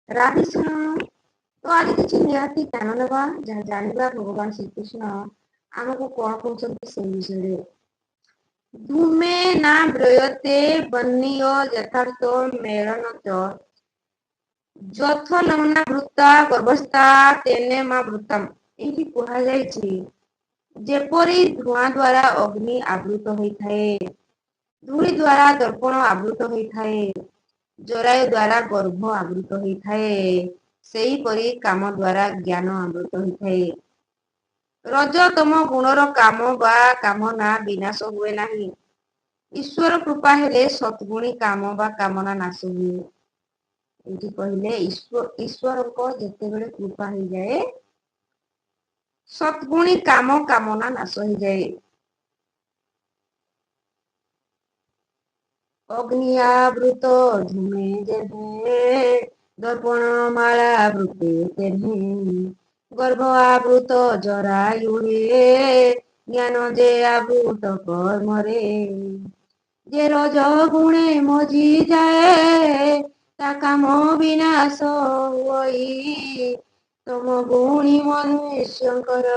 ରାଧେ ଶ୍ୟାମ। ତ ଆଜି କିଛି ନିହାତି ଜ୍ଞାନ ନେବା ଯାହା ଜାଣିବା ଭଗବାନ ଶ୍ରୀକୃଷ୍ଣ ଆମକୁ କଣ କହୁଛନ୍ତି ସେଇ ବିଷୟରେ। ଧୂମେ ନା ବ୍ରୟତେ ବନ୍ୟ ଯଥାର୍ଥ ମେଳନ ଯଥ ନମନା ବୃତ୍ତା ଗର୍ଭସ୍ଥା ତେନେ ମା ବୃତ୍ତମ। ଏଇଠି କୁହାଯାଇଛି ଯେପରି ଧୂଆଁ ଦ୍ୱାରା ଅଗ୍ନି ଆବୃତ ହୋଇଥାଏ, ଧୂଳି ଦ୍ୱାରା ଦର୍ପଣ ଆବୃତ ହୋଇଥାଏ, ଜରାୟୁ ଦ୍ୱାରା ଗର୍ଭ ଆବୃତ ହୋଇଥାଏ, ସେହିପରି କାମ ଦ୍ୱାରା ଜ୍ଞାନ ଆବୃତ ହୋଇଥାଏ। ରଜ ତମ ଗୁଣର କାମ ବା କାମନା ବିନାଶ ହୁଏ ନାହିଁ। ଈଶ୍ୱର କୃପା ହେଲେ ସଦ୍ଗୁଣୀ କାମ ବା କାମନା ନାଶ ହୁଏ। ଏଠି କହିଲେ ଈଶ୍ୱରଙ୍କ ଯେତେବେଳେ କୃପା ହେଇଯାଏ ସଦ୍ଗୁଣୀ କାମ କାମନା ନାଶ ହେଇଯାଏ। ଅଗ୍ନିଆବୃତ ଧୂମେ ଯେହେ ଦର୍ପଣ ମାଳା ବୃତେ ତେହେ, ଗର୍ଭ ଆବୃତ ଜରାୟୁରେ ଜ୍ଞାନ ଯେ ଆବୃତ କର୍ମରେ। যে রজ গুণে মজি যায় তা কাম বিনাশ হই, তম গুণী মনুষ্যଙ୍କର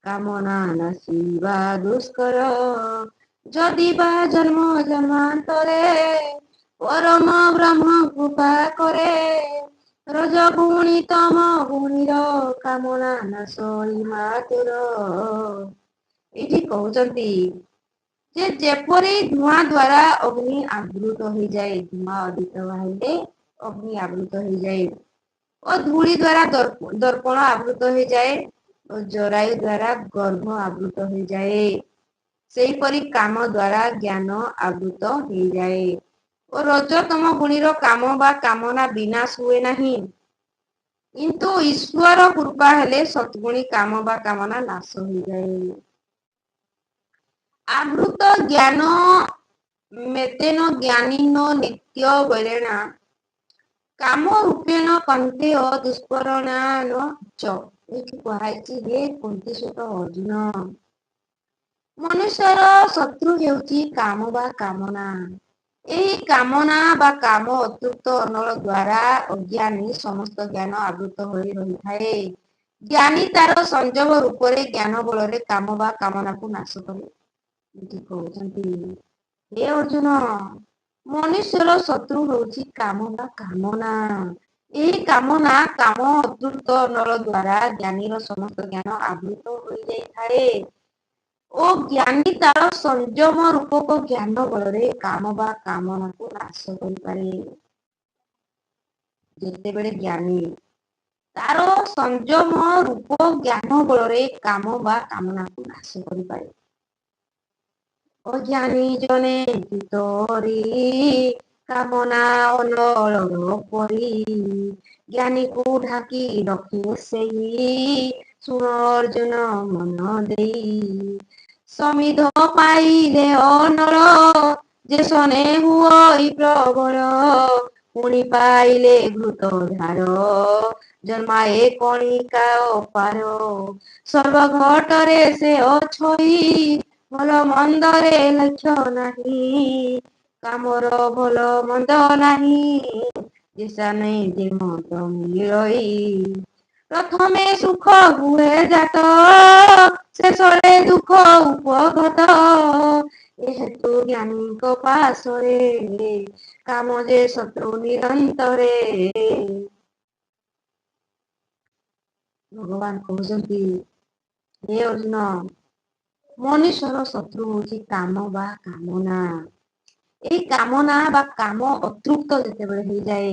কামনা নাশিবা দুষ্কর। যদি বা জন্ম জন্মান্তরে পরম ব্রহ্ম কৃপা করে, রজগুণী তম গুণୀର କାମନା ନାଶ ମାତୁର। ଏଇଠି କହୁଛନ୍ତି ଯେ ଯେପରି ଧୂଆଁ ଦ୍ୱାରା ଅଗ୍ନି ଆବୃତ ହୋଇଯାଏ, ଧୂଆଁ ଅଧିକ ବାହାରିଲେ ଅଗ୍ନି ଆବୃତ ହୋଇଯାଏ ଓ ଧୂଳି ଦ୍ୱାରା ଦର୍ପଣ ଆବୃତ ହୋଇଯାଏ ଓ ଜରାୟୁ ଦ୍ୱାରା ଗର୍ଭ ଆବୃତ ହୋଇଯାଏ, ସେହିପରି କାମ ଦ୍ୱାରା ଜ୍ଞାନ ଆବୃତ ହୋଇଯାଏ ଓ ରଜତମ ଗୁଣୀର କାମ ବା କାମନା ବିନାଶ ହୁଏ ନାହିଁ। କିନ୍ତୁ ଈଶ୍ୱର କୃପା ହେଲେ ସଦ୍ଗୁଣୀ କାମ ବା କାମନା ନାଶ ହୋଇଯାଏ। ଆବୃତ ଜ୍ଞାନ ମେତେନ ଜ୍ଞାନୀନ ନିତ୍ୟ ବୈରେଣା କାମ ରୂପେଣ କନ୍ତେୟ ଦୁଷ୍କରଣାନ ଚ। ଏଇଠି କୁହାଯାଇଛି ହେ କୁନ୍ତି ସୁତ ଅର୍ଜୁନ, ମନୁଷ୍ୟର ଶତ୍ରୁ ହେଉଛି କାମ ବା କାମନା। ଏହି କାମନା ବା କାମ ଅତୃପ୍ତ ଅନଳ ଦ୍ୱାରା ଅଜ୍ଞାନୀ ସମସ୍ତ ଜ୍ଞାନ ଆବୃତ ହୋଇ ରହିଥାଏ। ଜ୍ଞାନୀ ତାର ସଂଯୋଗ ରୂପରେ ଜ୍ଞାନ ବଳରେ କାମ ବା କାମନାକୁ ନାଶ କରେ। ଏଠି କହୁଛନ୍ତି ହେ ଅର୍ଜୁନ, ମନୁଷ୍ୟର ଶତ୍ରୁ ହଉଛି କାମ ବା କାମନା। ଏହି କାମନା କାମ ଅତୃପ୍ତ ନଳ ଦ୍ୱାରା ଜ୍ଞାନୀର ସମସ୍ତ ଜ୍ଞାନ ଆବୃତ ହୋଇଯାଇଥାଏ ଓ ଜ୍ଞାନୀ ତାର ସଂଯମ ରୂପକ ଜ୍ଞାନ ବଳରେ କାମ ବା କାମନାକୁ ନାଶ କରିପାରେ। ଯେତେବେଳେ ଜ୍ଞାନୀ ତାର ସଂଯମ ରୂପ ଜ୍ଞାନ ବଳରେ କାମ ବା କାମନାକୁ ନାଶ କରିପାରେ। ଅଜ୍ଞାନୀ ଜନେ ଭିତରି କାମନା ଅନଳର ପରି, ଜ୍ଞାନୀକୁ ଢାକି ରଖେ ସେଇ ଶୁଣ ଅର୍ଜୁନ ମନ ଦେଇ। ସମିଧ ପାଇଲେ ଅନଳ ଯେ ସନେ ହୁଅଇ ପ୍ରବଳ, ପୁଣି ପାଇଲେ ଘୃତ ଧାର ଜନ୍ମାଏ କଣିକା ଅପାର। ସର୍ବଘଟରେ ସେ ଅଛଇ ଭଲ ମନ୍ଦରେ ଲକ୍ଷ୍ୟ ନାହିଁ, କାମର ଭଲ ମନ୍ଦ ନାହିଁ ଦିଶା ନେଇ ଯେ ମତ ମିଳଇ। ପ୍ରଥମେ ସୁଖ ହୁଏ ଜାତ ଶେଷରେ ଦୁଃଖ ଉପଗତ, ଏ ହେତୁ ଜ୍ଞାନୀଙ୍କ ପାଶରେ କାମ ଯେ ଶତ୍ରୁ ନିରନ୍ତରେ। ଭଗବାନ କହୁଛନ୍ତି ହେ ଅର୍ଜୁନ, ମନୁଷ୍ୟର ଶତ୍ରୁ ହଉଛି କାମ ବା କାମନା। ଏହି କାମନା ବା କାମ ଅତୃପ୍ତ ଯେତେବେଳେ ହେଇଯାଏ,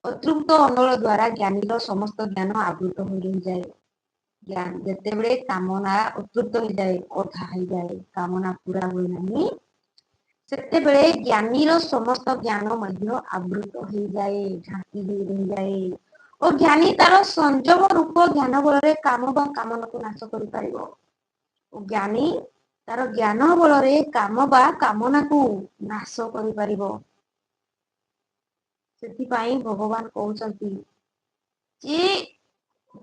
ଅତୃପ୍ତ ଅନଳ ଦ୍ୱାରା ଜ୍ଞାନୀର ସମସ୍ତ ଜ୍ଞାନ ଆବୃତ ହୋଇ ରହିଯାଏ। ଯେତେବେଳେ କାମନା ଅତୃପ୍ତ ହେଇଯାଏ, ଅଧା ହେଇଯାଏ, କାମନା ପୁରା ହୁଏ ନାହିଁ, ସେତେବେଳେ ଜ୍ଞାନୀର ସମସ୍ତ ଜ୍ଞାନ ମଧ୍ୟ ଆବୃତ ହେଇଯାଏ, ଢାଙ୍କି ହେଇ ରହିଯାଏ ଓ ଜ୍ଞାନୀ ତାର ସଂଯମ ରୂପ ଜ୍ଞାନ ବଳରେ କାମ ବା କାମନାକୁ ନାଶ କରିପାରିବ। ଓ ଜ୍ଞାନୀ ତାର ଜ୍ଞାନ ବଳରେ କାମ ବା କାମନାକୁ ନାଶ କରିପାରିବ। ସେଥିପାଇଁ ଭଗବାନ କହୁଛନ୍ତି ଯେ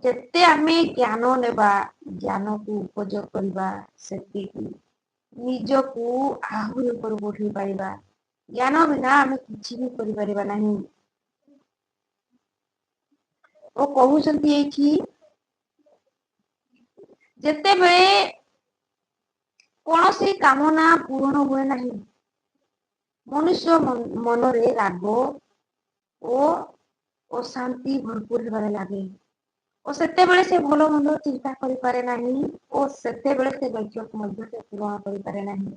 ଯେତେ ଆମେ ଜ୍ଞାନ ନେବା, ଜ୍ଞାନକୁ ଉପଯୋଗ କରିବା, ସେତିକି ନିଜକୁ ଆହୁରି ଉପରକୁ ଉଠେଇ ପାରିବା। ଜ୍ଞାନ ବିନା ଆମେ କିଛି ବି କରିପାରିବା ନାହିଁ। ଓ କହୁଛନ୍ତି ଏଇଠି ଯେତେବେଳେ କୌଣସି କାମନା ପୂରଣ ହୁଏ ନାହିଁ, ମନୁଷ୍ୟ ମନରେ ରାଗ ଓ ଅଶାନ୍ତି ଭରପୁର ହେବାରେ ଲାଗେ ଓ ସେତେବେଳେ ସେ ଭଲ ମନ୍ଦ ଚିନ୍ତା କରିପାରେ ନାହିଁ ଓ ସେତେବେଳେ ସେ ଲକ୍ଷ୍ୟକୁ ମଧ୍ୟ ସେ ପୂରଣ କରିପାରେ ନାହିଁ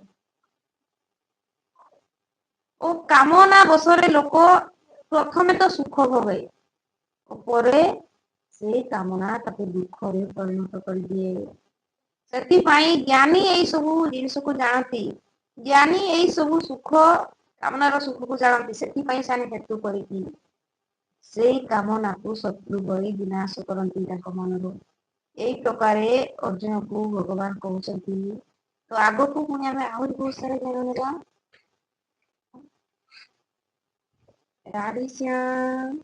ଓ କାମନା ବଶରେ ଲୋକ ପ୍ରଥମେ ତ ସୁଖ ଭୋଗେ ପରେ ସେଇ କାମନା ତାକୁ ଦୁଃଖରେ ପରିଣତ କରିଦିଏ। ସେଥିପାଇଁ ଜ୍ଞାନୀ ଏଇ ସବୁ ଜିନିଷକୁ ଜାଣନ୍ତି। ଜ୍ଞାନୀ ଏଇ ସବୁ ସୁଖ କାମନାର ସୁଖକୁ ଜାଣନ୍ତି, ସେଥିପାଇଁ ସେମାନେ ହେତୁ କରିକି ସେଇ କାମନାକୁ ଶତ୍ରୁ ଭଳି ବିନାଶ କରନ୍ତି ତାଙ୍କ ମନରୁ। ଏଇ ପ୍ରକାରେ ଅର୍ଜୁନକୁ ଭଗବାନ କହୁଛନ୍ତି। ତ ଆଗକୁ ପୁଣି ଆମେ ଆହୁରି ବହୁତ ସାରା ଜ୍ଞାନ ନେବା। ରାଧେ ଶ୍ୟାମ।